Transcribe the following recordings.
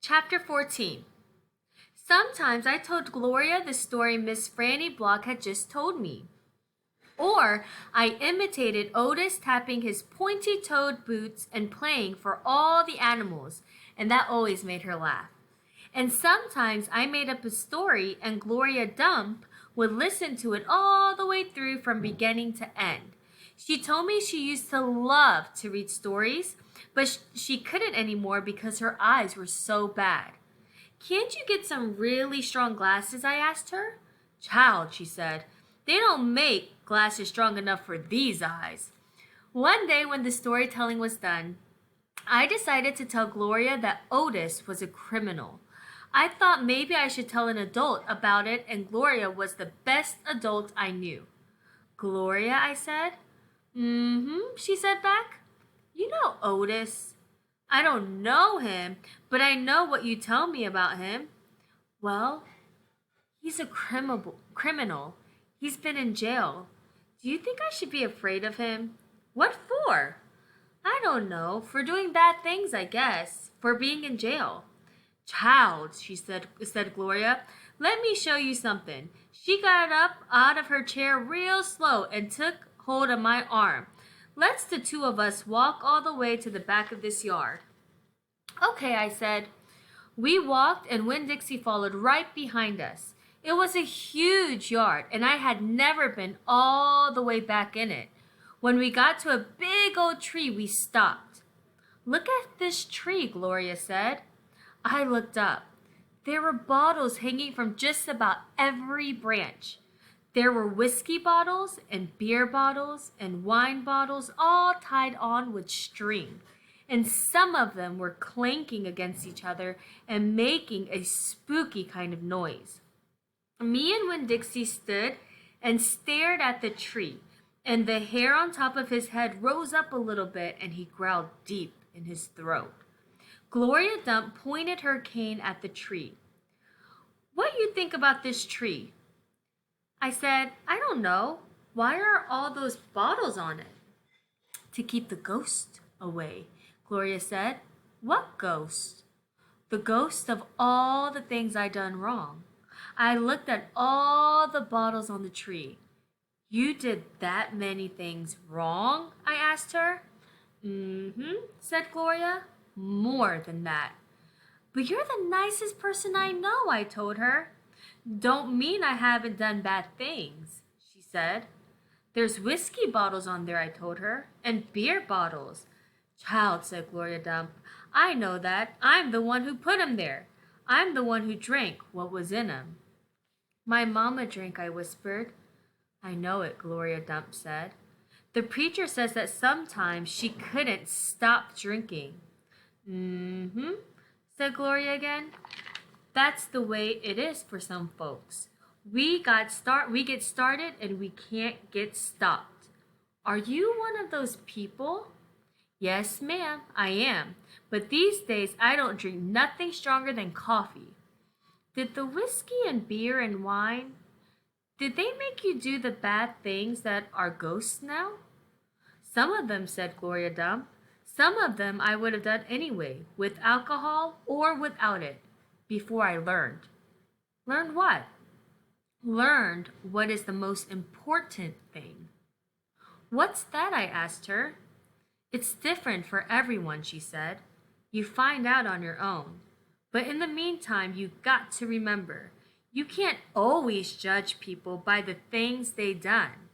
Chapter 14. Sometimes I told Gloria the story Miss Franny Block had just told me. Or I imitated Otis tapping his pointy-toed boots and playing for all the animals, and that always made her laugh. And sometimes I made up a story and Gloria Dump would listen to it all the way through from beginning to end. She told me she used to love to read stories, but she couldn't anymore because her eyes were so bad. "Can't you get some really strong glasses?" I asked her. "Child," she said, "they don't make glasses strong enough for these eyes." One day when the storytelling was done, I decided to tell Gloria that Otis was a criminal. I thought maybe I should tell an adult about it, and Gloria was the best adult I knew. "Gloria," I said. "Mm-hmm," she said back. "You know Otis." "I don't know him, but I know what you tell me about him." "Well, he's a criminal. He's been in jail. Do you think I should be afraid of him?" "What for?" "I don't know. For doing bad things, I guess. For being in jail." "Child," said Gloria, "let me show you something." She got up out of her chair real slow and took hold of my arm. "Let's the two of us walk all the way to the back of this yard." "Okay," I said. We walked and Winn-Dixie followed right behind us. It was a huge yard and I had never been all the way back in it. When we got to a big old tree, we stopped. "Look at this tree," Gloria said. I looked up. There were bottles hanging from just about every branch. There were whiskey bottles and beer bottles and wine bottles all tied on with string, and some of them were clanking against each other and making a spooky kind of noise. Me and Winn-Dixie stood and stared at the tree, and the hair on top of his head rose up a little bit and he growled deep in his throat. Gloria Dump pointed her cane at the tree. "What you think about this tree?" I said, "I don't know. Why are all those bottles on it?" "To keep the ghost away," Gloria said. "What ghost?" "The ghost of all the things I done wrong." I looked at all the bottles on the tree. "You did that many things wrong?" I asked her. "Mm-hmm," said Gloria. "More than that." "But you're the nicest person I know," I told her. "Don't mean I haven't done bad things," she said. "There's whiskey bottles on there," I told her, "and beer bottles." "Child," said Gloria Dump, "I know that. I'm the one who put 'em there. I'm the one who drank what was in 'em." "My mama drank," I whispered. "I know it," Gloria Dump said. "The preacher says that sometimes she couldn't stop drinking." "Mm-hmm," said Gloria again. "That's the way it is for some folks. We get started and we can't get stopped." "Are you one of those people?" "Yes, ma'am, I am. But these days I don't drink nothing stronger than coffee." "Did the whiskey and beer and wine, did they make you do the bad things that are ghosts now?" "Some of them," said Gloria Dump. "Some of them I would have done anyway, with alcohol or without it, before I learned." "Learned what?" "Learned what is the most important thing." "What's that?" I asked her. "It's different for everyone," she said. "You find out on your own. But in the meantime, you got to remember, you can't always judge people by the things they done.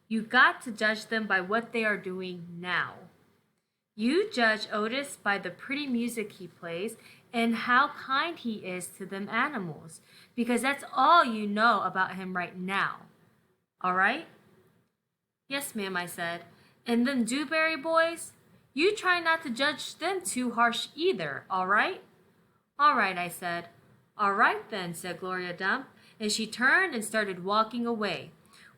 You got to judge them by what they are doing now. You judge Otis by the pretty music he plays and how kind he is to them animals, because that's all you know about him right now. All right?" "Yes, ma'am," I said. "And them Dewberry boys? You try not to judge them too harsh either, all right?" "All right," I said. "All right then," said Gloria Dump, and she turned and started walking away.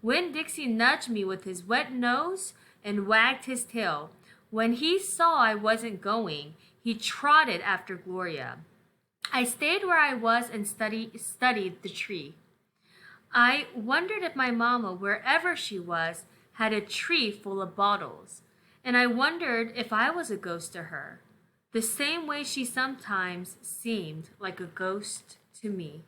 Winn-Dixie nudged me with his wet nose and wagged his tail. When he saw I wasn't going, he trotted after Gloria. I stayed where I was and studied the tree. I wondered if my mama, wherever she was, had a tree full of bottles, and I wondered if I was a ghost to her. the same way she sometimes seemed like a ghost to me.